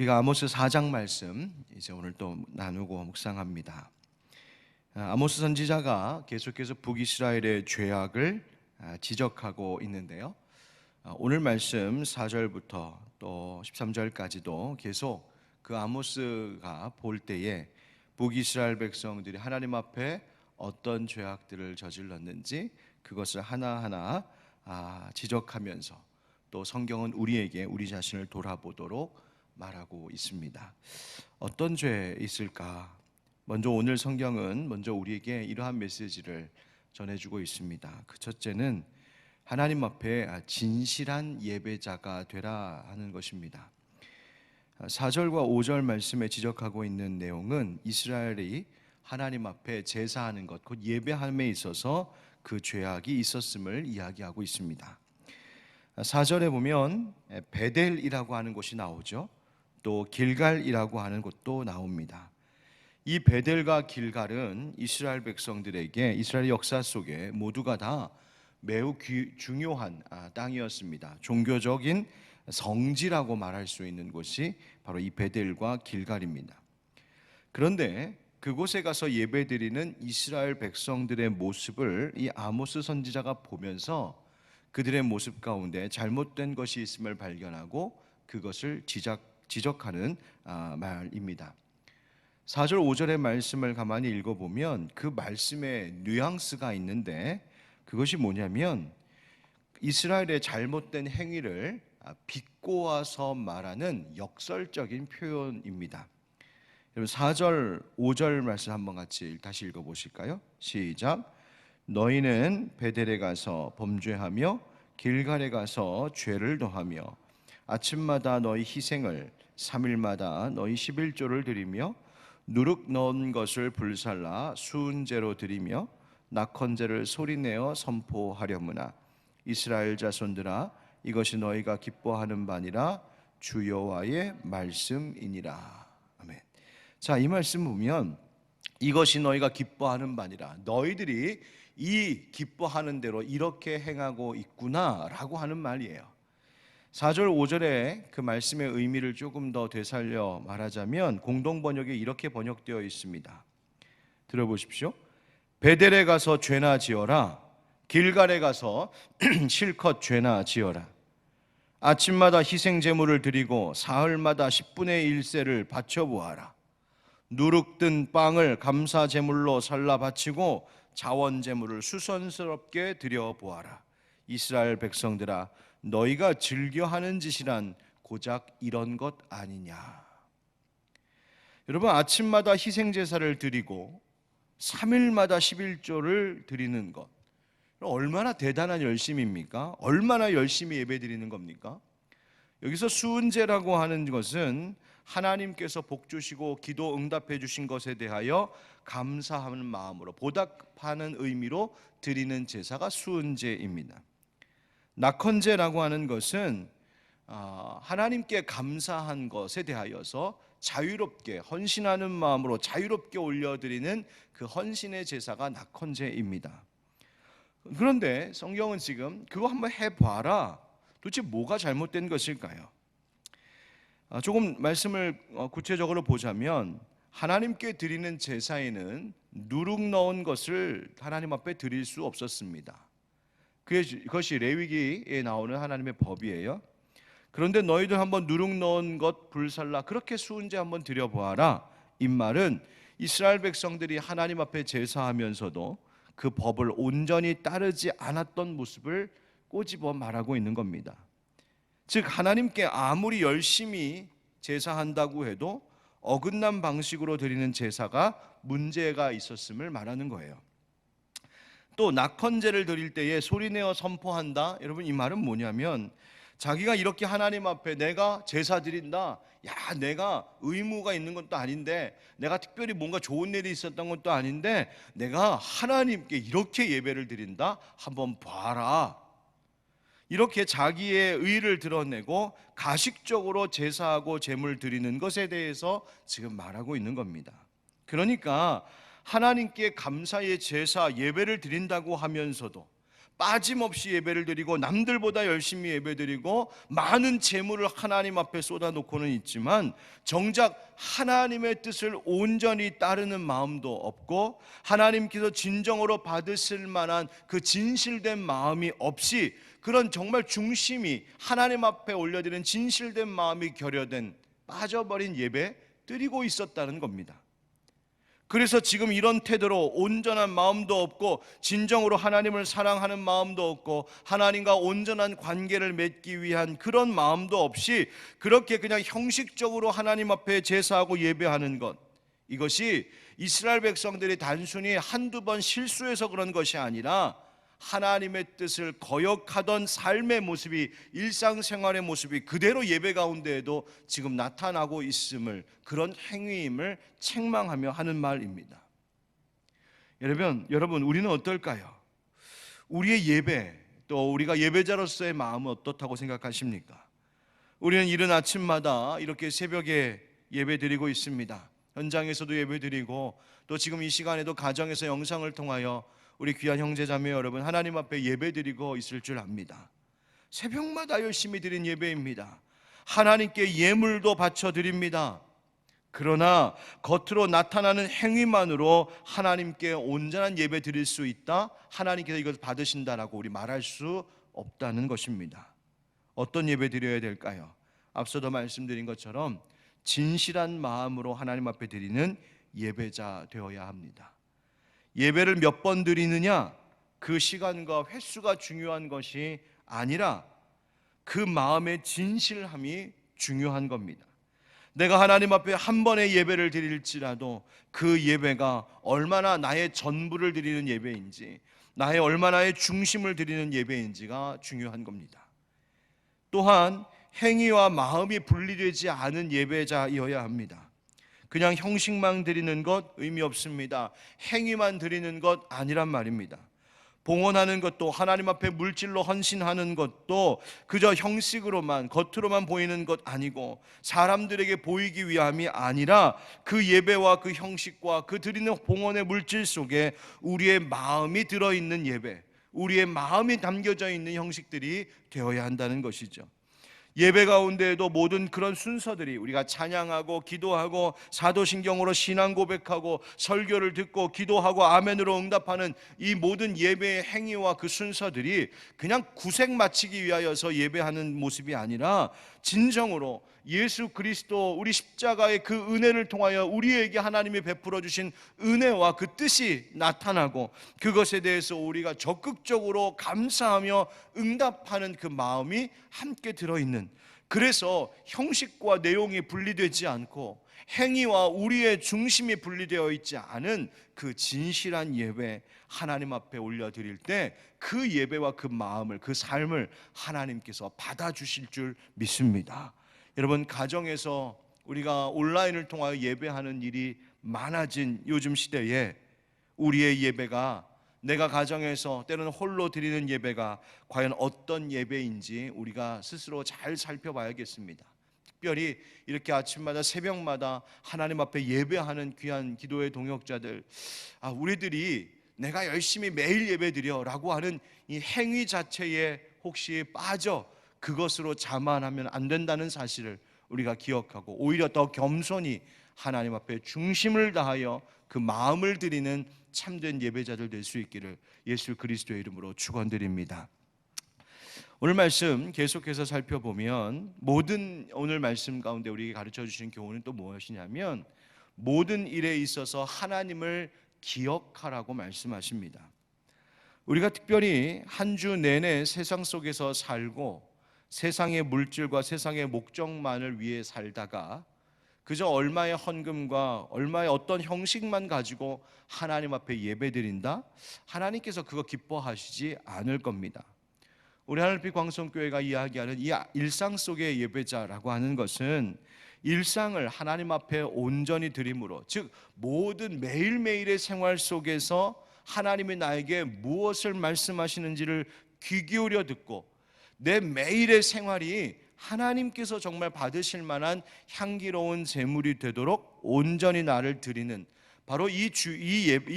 우리가 아모스 4장 말씀 이제 오늘 또 나누고 묵상합니다. 아모스 선지자가 계속해서 북이스라엘의 죄악을 지적하고 있는데요. 오늘 말씀 4절부터 또 13절까지도 계속 그 아모스가 볼 때에 북이스라엘 백성들이 하나님 앞에 어떤 죄악들을 저질렀는지 그것을 하나하나 지적하면서 또 성경은 우리에게 우리 자신을 돌아보도록 말하고 있습니다. 어떤 죄 있을까? 먼저 오늘 성경은 먼저 우리에게 이러한 메시지를 전해주고 있습니다. 그 첫째는 하나님 앞에 진실한 예배자가 되라 하는 것입니다. 4절과 5절 말씀에 지적하고 있는 내용은 이스라엘이 하나님 앞에 제사하는 것, 곧 예배함에 있어서 그 죄악이 있었음을 이야기하고 있습니다. 4절에 보면 베델이라고 하는 곳이 나오죠. 또 길갈이라고 하는 곳도 나옵니다. 이 베델과 길갈은 이스라엘 백성들에게 이스라엘 역사 속에 모두가 다 매우 중요한 땅이었습니다. 종교적인 성지라고 말할 수 있는 곳이 바로 이 베델과 길갈입니다. 그런데 그곳에 가서 예배드리는 이스라엘 백성들의 모습을 이 아모스 선지자가 보면서 그들의 모습 가운데 잘못된 것이 있음을 발견하고 그것을 지적하는 말입니다. 4절 5절의 말씀을 가만히 읽어보면 그 말씀에 뉘앙스가 있는데 그것이 뭐냐면 이스라엘의 잘못된 행위를 비꼬아서 말하는 역설적인 표현입니다. 여러분 4절 5절 말씀 한번 같이 다시 읽어보실까요? 시작. 너희는 베델에 가서 범죄하며 길갈에 가서 죄를 더하며 아침마다 너희 희생을 3일마다 너희 11조를 드리며 누룩 넣은 것을 불살라 수은제로 드리며 낙헌제를 소리내어 선포하려무나 이스라엘 자손들아 이것이 너희가 기뻐하는 바니라 주 여호와의 말씀이니라. 아멘. 자, 이 말씀 보면 이것이 너희가 기뻐하는 바니라, 너희들이 이 기뻐하는 대로 이렇게 행하고 있구나라고 하는 말이에요. 4절 5절의 그 말씀의 의미를 조금 더 되살려 말하자면 공동 번역에 이렇게 번역되어 있습니다. 들어보십시오. 베델에 가서 죄나 지어라, 길갈에 가서 실컷 죄나 지어라. 아침마다 희생 제물을 드리고 사흘마다 10분의 1세를 바쳐 보아라. 누룩 든 빵을 감사 제물로 살라 바치고 자원 제물을 수선스럽게 드려 보아라. 이스라엘 백성들아 너희가 즐겨하는 짓이란 고작 이런 것 아니냐. 여러분, 아침마다 희생제사를 드리고 3일마다 11조를 드리는 것, 얼마나 대단한 열심입니까? 얼마나 열심히 예배드리는 겁니까? 여기서 수은제라고 하는 것은 하나님께서 복 주시고 기도 응답해 주신 것에 대하여 감사하는 마음으로 보답하는 의미로 드리는 제사가 수은제입니다. 낙헌제라고 하는 것은 하나님께 감사한 것에 대하여서 자유롭게 헌신하는 마음으로 자유롭게 올려드리는 그 헌신의 제사가 낙헌제입니다. 그런데 성경은 지금 그거 한번 해봐라, 도대체 뭐가 잘못된 것일까요? 조금 말씀을 구체적으로 보자면 하나님께 드리는 제사에는 누룩 넣은 것을 하나님 앞에 드릴 수 없었습니다. 그것이 레위기에 나오는 하나님의 법이에요. 그런데 너희들 한번 누룩 넣은 것 불살라 그렇게 수은제 한번 드려보아라. 이 말은 이스라엘 백성들이 하나님 앞에 제사하면서도 그 법을 온전히 따르지 않았던 모습을 꼬집어 말하고 있는 겁니다. 즉 하나님께 아무리 열심히 제사한다고 해도 어긋난 방식으로 드리는 제사가 문제가 있었음을 말하는 거예요. 또 낙헌제를 드릴 때에 소리내어 선포한다. 여러분, 이 말은 뭐냐면 자기가 이렇게 하나님 앞에 내가 제사 드린다, 야 내가 의무가 있는 것도 아닌데, 내가 특별히 뭔가 좋은 일이 있었던 것도 아닌데 내가 하나님께 이렇게 예배를 드린다, 한번 봐라. 이렇게 자기의 의를 드러내고 가식적으로 제사하고 제물 드리는 것에 대해서 지금 말하고 있는 겁니다. 그러니까 하나님께 감사의 제사 예배를 드린다고 하면서도 빠짐없이 예배를 드리고 남들보다 열심히 예배드리고 많은 재물을 하나님 앞에 쏟아놓고는 있지만 정작 하나님의 뜻을 온전히 따르는 마음도 없고 하나님께서 진정으로 받으실 만한 그 진실된 마음이 없이 그런 정말 중심이 하나님 앞에 올려드리는 진실된 마음이 결여된 빠져버린 예배 드리고 있었다는 겁니다. 그래서 지금 이런 태도로 온전한 마음도 없고 진정으로 하나님을 사랑하는 마음도 없고 하나님과 온전한 관계를 맺기 위한 그런 마음도 없이 그렇게 그냥 형식적으로 하나님 앞에 제사하고 예배하는 것, 이것이 이스라엘 백성들이 단순히 한두 번 실수해서 그런 것이 아니라 하나님의 뜻을 거역하던 삶의 모습이, 일상생활의 모습이 그대로 예배 가운데에도 지금 나타나고 있음을, 그런 행위임을 책망하며 하는 말입니다. 여러분 우리는 어떨까요? 우리의 예배, 또 우리가 예배자로서의 마음은 어떻다고 생각하십니까? 우리는 이른 아침마다 이렇게 새벽에 예배 드리고 있습니다. 현장에서도 예배 드리고 또 지금 이 시간에도 가정에서 영상을 통하여 우리 귀한 형제자매 여러분 하나님 앞에 예배 드리고 있을 줄 압니다. 새벽마다 열심히 드린 예배입니다. 하나님께 예물도 바쳐 드립니다. 그러나 겉으로 나타나는 행위만으로 하나님께 온전한 예배 드릴 수 있다, 하나님께서 이것을 받으신다라고 우리 말할 수 없다는 것입니다. 어떤 예배 드려야 될까요? 앞서도 말씀드린 것처럼 진실한 마음으로 하나님 앞에 드리는 예배자 되어야 합니다. 예배를 몇 번 드리느냐, 그 시간과 횟수가 중요한 것이 아니라 그 마음의 진실함이 중요한 겁니다. 내가 하나님 앞에 한 번의 예배를 드릴지라도 그 예배가 얼마나 나의 전부를 드리는 예배인지, 나의 얼마나의 중심을 드리는 예배인지가 중요한 겁니다. 또한 행위와 마음이 분리되지 않은 예배자이어야 합니다. 그냥 형식만 드리는 것 의미 없습니다. 행위만 드리는 것 아니란 말입니다. 봉헌하는 것도, 하나님 앞에 물질로 헌신하는 것도 그저 형식으로만, 겉으로만 보이는 것 아니고 사람들에게 보이기 위함이 아니라 그 예배와 그 형식과 그 드리는 봉헌의 물질 속에 우리의 마음이 들어있는 예배, 우리의 마음이 담겨져 있는 형식들이 되어야 한다는 것이죠. 예배 가운데에도 모든 그런 순서들이, 우리가 찬양하고 기도하고 사도신경으로 신앙 고백하고 설교를 듣고 기도하고 아멘으로 응답하는 이 모든 예배의 행위와 그 순서들이 그냥 구색 마치기 위하여서 예배하는 모습이 아니라 진정으로 예수 그리스도 우리 십자가의 그 은혜를 통하여 우리에게 하나님이 베풀어 주신 은혜와 그 뜻이 나타나고 그것에 대해서 우리가 적극적으로 감사하며 응답하는 그 마음이 함께 들어있는, 그래서 형식과 내용이 분리되지 않고 행위와 우리의 중심이 분리되어 있지 않은 그 진실한 예배, 하나님 앞에 올려드릴 때 그 예배와 그 마음을, 그 삶을 하나님께서 받아주실 줄 믿습니다. 여러분, 가정에서 우리가 온라인을 통하여 예배하는 일이 많아진 요즘 시대에 우리의 예배가, 내가 가정에서 때로는 홀로 드리는 예배가 과연 어떤 예배인지 우리가 스스로 잘 살펴봐야겠습니다. 특별히 이렇게 아침마다 새벽마다 하나님 앞에 예배하는 귀한 기도의 동역자들, 우리들이 내가 열심히 매일 예배드려 라고 하는 이 행위 자체에 혹시 빠져 그것으로 자만하면 안 된다는 사실을 우리가 기억하고 오히려 더 겸손히 하나님 앞에 중심을 다하여 그 마음을 드리는 참된 예배자들 될 수 있기를 예수 그리스도의 이름으로 축원드립니다. 오늘 말씀 계속해서 살펴보면 오늘 말씀 가운데 우리에게 가르쳐 주신 교훈은 또 무엇이냐면 모든 일에 있어서 하나님을 기억하라고 말씀하십니다. 우리가 특별히 한 주 내내 세상 속에서 살고 세상의 물질과 세상의 목적만을 위해 살다가 그저 얼마의 헌금과 얼마의 어떤 형식만 가지고 하나님 앞에 예배드린다? 하나님께서 그거 기뻐하시지 않을 겁니다. 우리 하늘빛 광성교회가 이야기하는 이 일상 속의 예배자라고 하는 것은 일상을 하나님 앞에 온전히 드림으로, 즉 모든 매일매일의 생활 속에서 하나님이 나에게 무엇을 말씀하시는지를 귀 기울여 듣고 내 매일의 생활이 하나님께서 정말 받으실 만한 향기로운 제물이 되도록 온전히 나를 드리는 바로 이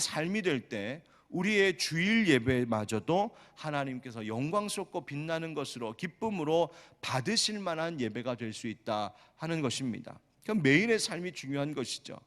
삶이 될 때 우리의 주일 예배마저도 하나님께서 영광스럽고 빛나는 것으로 기쁨으로 받으실 만한 예배가 될 수 있다 하는 것입니다. 그럼 매일의 삶이 중요한 것이죠.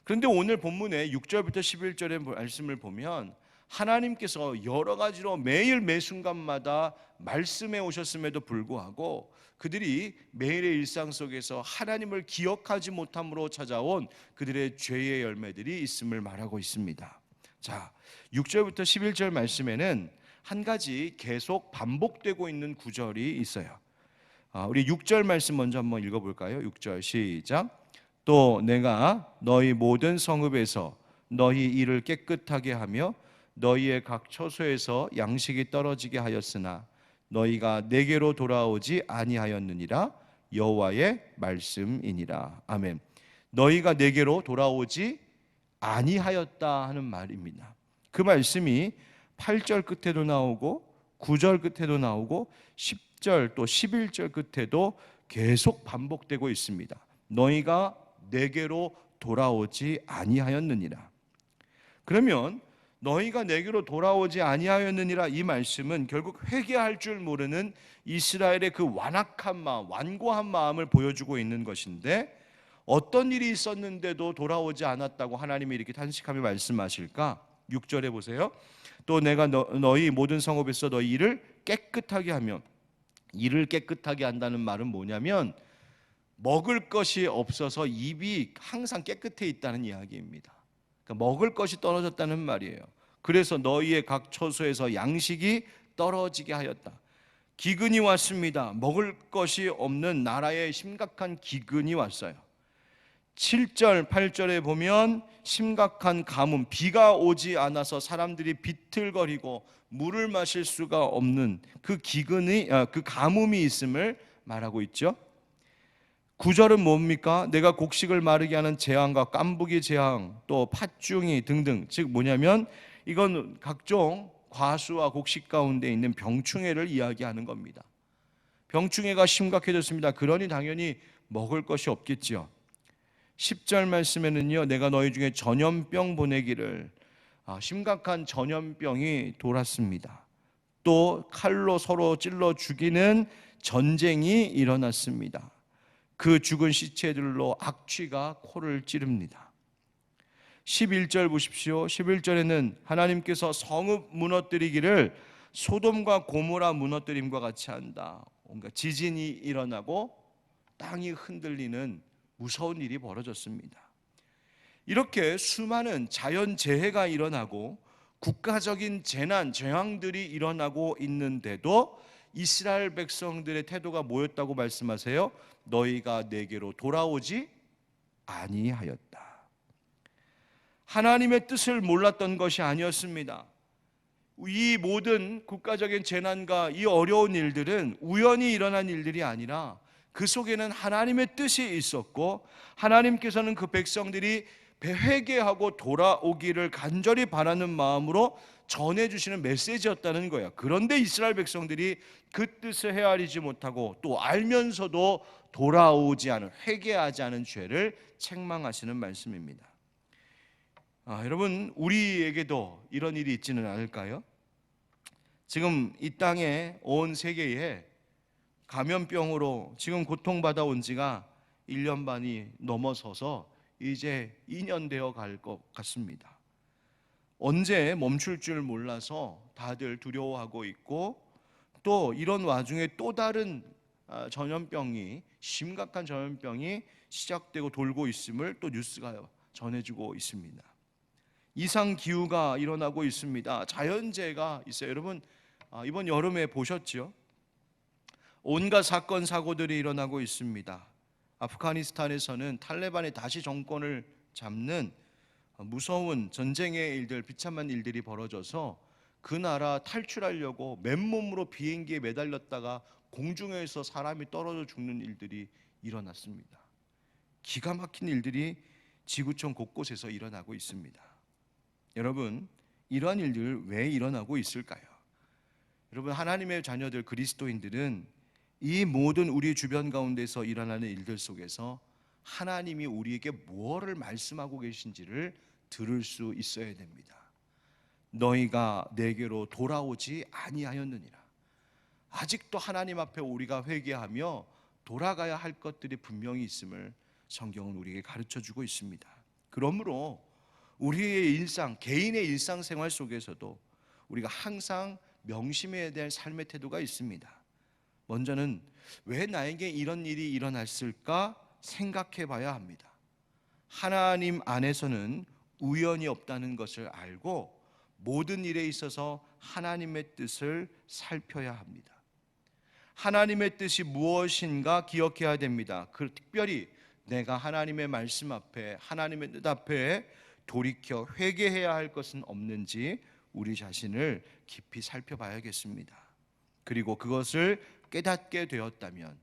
그런데 오늘 본문의 6절부터 11절의 말씀을 보면 하나님께서 여러 가지로 매일 매 순간마다 말씀해 오셨음에도 불구하고 그들이 매일의 일상 속에서 하나님을 기억하지 못함으로 찾아온 그들의 죄의 열매들이 있음을 말하고 있습니다. 자, 6절부터 11절 말씀에는 한 가지 계속 반복되고 있는 구절이 있어요. 우리 6절 말씀 먼저 한번 읽어볼까요? 6절 시작. 또 내가 너희 모든 성읍에서 너희 일을 깨끗하게 하며 너희의 각 처소에서 양식이 떨어지게 하였으나 너희가 내게로 돌아오지 아니하였느니라. 여호와의 말씀이니라. 아멘. 너희가 내게로 돌아오지 아니하였다 하는 말입니다. 그 말씀이 8절 끝에도 나오고 9절 끝에도 나오고 10절 또 11절 끝에도 계속 반복되고 있습니다. 너희가 내게로 돌아오지 아니하였느니라. 그러면 너희가 내게로 돌아오지 아니하였느니라 이 말씀은 결국 회개할 줄 모르는 이스라엘의 그 완악한 마음, 완고한 마음을 보여주고 있는 것인데 어떤 일이 있었는데도 돌아오지 않았다고 하나님이 이렇게 탄식하며 말씀하실까? 6절에 보세요. 또 내가 너희 모든 성읍에서 너희 일을 깨끗하게 하며, 일을 깨끗하게 한다는 말은 뭐냐면 먹을 것이 없어서 입이 항상 깨끗해 있다는 이야기입니다. 그러니까 먹을 것이 떨어졌다는 말이에요. 그래서 너희의 각 처소에서 양식이 떨어지게 하였다. 기근이 왔습니다. 먹을 것이 없는 나라에 심각한 기근이 왔어요. 7절, 8절에 보면 심각한 가뭄, 비가 오지 않아서 사람들이 비틀거리고 물을 마실 수가 없는 그 그 가뭄이 있음을 말하고 있죠. 9절은 뭡니까? 내가 곡식을 마르게 하는 재앙과 깐부기 재앙, 또 팥중이 등등, 즉 뭐냐면 이건 각종 과수와 곡식 가운데 있는 병충해를 이야기하는 겁니다. 병충해가 심각해졌습니다. 그러니 당연히 먹을 것이 없겠지요. 10절 말씀에는요, 내가 너희 중에 전염병 보내기를, 심각한 전염병이 돌았습니다. 또 칼로 서로 찔러 죽이는 전쟁이 일어났습니다. 그 죽은 시체들로 악취가 코를 찌릅니다. 11절 보십시오. 11절에는 하나님께서 성읍 무너뜨리기를 소돔과 고모라 무너뜨림과 같이 한다. 뭔가 지진이 일어나고 땅이 흔들리는 무서운 일이 벌어졌습니다. 이렇게 수많은 자연재해가 일어나고 국가적인 재난, 재앙들이 일어나고 있는데도 이스라엘 백성들의 태도가 뭐였다고 말씀하세요? 너희가 내게로 돌아오지 아니하였다. 하나님의 뜻을 몰랐던 것이 아니었습니다. 이 모든 국가적인 재난과 이 어려운 일들은 우연히 일어난 일들이 아니라 그 속에는 하나님의 뜻이 있었고 하나님께서는 그 백성들이 회개하고 돌아오기를 간절히 바라는 마음으로 전해주시는 메시지였다는 거예요. 그런데 이스라엘 백성들이 그 뜻을 헤아리지 못하고 또 알면서도 돌아오지 않은, 회개하지 않은 죄를 책망하시는 말씀입니다. 여러분, 우리에게도 이런 일이 있지는 않을까요? 지금 이 땅에 온 세계에 감염병으로 지금 고통받아 온 지가 1년 반이 넘어서서 이제 2년 되어 갈 것 같습니다. 언제 멈출 줄 몰라서 다들 두려워하고 있고 또 이런 와중에 또 다른 전염병이, 심각한 전염병이 시작되고 돌고 있음을 또 뉴스가 전해주고 있습니다. 이상기후가 일어나고 있습니다. 자연재해가 있어요. 여러분, 이번 여름에 보셨죠? 온갖 사건 사고들이 일어나고 있습니다. 아프가니스탄에서는 탈레반이 다시 정권을 잡는 무서운 전쟁의 일들, 비참한 일들이 벌어져서 그 나라 탈출하려고 맨몸으로 비행기에 매달렸다가 공중에서 사람이 떨어져 죽는 일들이 일어났습니다. 기가 막힌 일들이 지구촌 곳곳에서 일어나고 있습니다. 여러분, 이러한 일들 왜 일어나고 있을까요? 여러분, 하나님의 자녀들 그리스도인들은 이 모든 우리 주변 가운데서 일어나는 일들 속에서 하나님이 우리에게 무엇을 말씀하고 계신지를 들을 수 있어야 됩니다. 너희가 내게로 돌아오지 아니하였느니라. 아직도 하나님 앞에 우리가 회개하며 돌아가야 할 것들이 분명히 있음을 성경은 우리에게 가르쳐주고 있습니다. 그러므로 우리의 일상, 개인의 일상생활 속에서도 우리가 항상 명심해야 될 삶의 태도가 있습니다. 먼저는 왜 나에게 이런 일이 일어났을까 생각해 봐야 합니다. 하나님 안에서는 우연이 없다는 것을 알고 모든 일에 있어서 하나님의 뜻을 살펴야 합니다. 하나님의 뜻이 무엇인가 기억해야 됩니다. 특별히 내가 하나님의 말씀 앞에, 하나님의 뜻 앞에 돌이켜 회개해야 할 것은 없는지 우리 자신을 깊이 살펴봐야겠습니다. 그리고 그것을 깨닫게 되었다면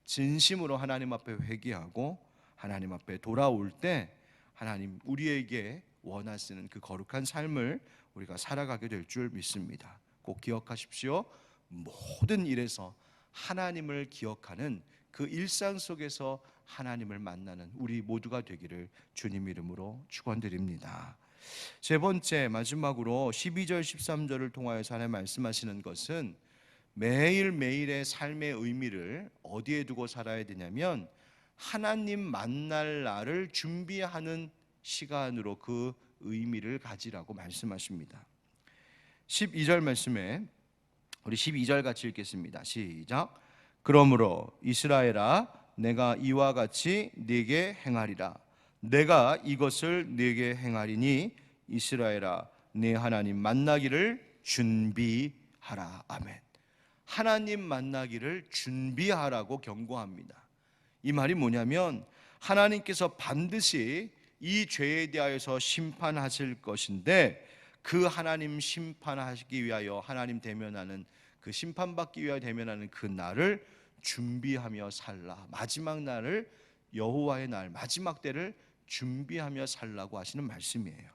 진심으로 하나님 앞에 회개하고 하나님 앞에 돌아올 때 하나님 우리에게 원하시는 그 거룩한 삶을 우리가 살아가게 될 줄 믿습니다. 꼭 기억하십시오. 모든 일에서 하나님을 기억하는 그 일상 속에서 하나님을 만나는 우리 모두가 되기를 주님 이름으로 축원드립니다. 세 번째, 마지막으로 12절 13절을 통하여서 하나님 말씀하시는 것은 매일매일의 삶의 의미를 어디에 두고 살아야 되냐면 하나님 만날 날을 준비하는 시간으로 그 의미를 가지라고 말씀하십니다. 12절 말씀에 우리 12절 같이 읽겠습니다. 시작. 그러므로 이스라엘아 내가 이와 같이 네게 행하리라. 내가 이것을 네게 행하리니 이스라엘아 네 하나님 만나기를 준비하라. 아멘. 하나님 만나기를 준비하라고 경고합니다. 이 말이 뭐냐면 하나님께서 반드시 이 죄에 대하여서 심판하실 것인데 그 하나님 심판하시기 위하여 하나님 대면하는 그 심판받기 위하여 대면하는 그 날을 준비하며 살라. 마지막 날을 여호와의 날 마지막 때를 준비하며 살라고 하시는 말씀이에요.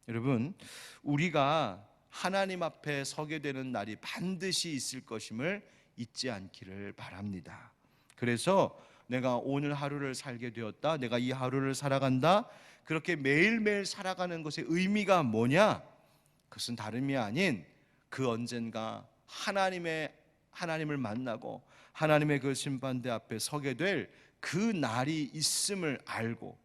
여러분 우리가 하나님 앞에 서게 되는 날이 반드시 있을 것임을 잊지 않기를 바랍니다. 그래서 내가 오늘 하루를 살게 되었다, 내가 이 하루를 살아간다, 그렇게 매일매일 살아가는 것의 의미가 뭐냐? 그것은 다름이 아닌 그 언젠가 하나님을 만나고 하나님의 그 심판대 앞에 서게 될 그 날이 있음을 알고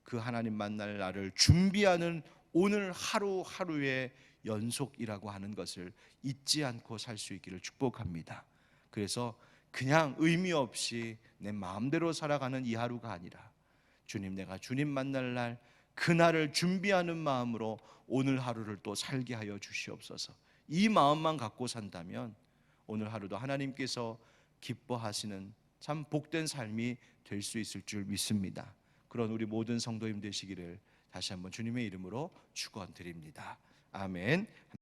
그 하나님 만날 날을 준비하는 오늘 하루하루의 연속이라고 하는 것을 잊지 않고 살 수 있기를 축복합니다. 그래서 그냥 의미 없이 내 마음대로 살아가는 이 하루가 아니라 주님, 내가 주님 만날 날 그날을 준비하는 마음으로 오늘 하루를 또 살게 하여 주시옵소서. 이 마음만 갖고 산다면 오늘 하루도 하나님께서 기뻐하시는 참 복된 삶이 될 수 있을 줄 믿습니다. 그런 우리 모든 성도님 되시기를 다시 한번 주님의 이름으로 축원드립니다. 아멘.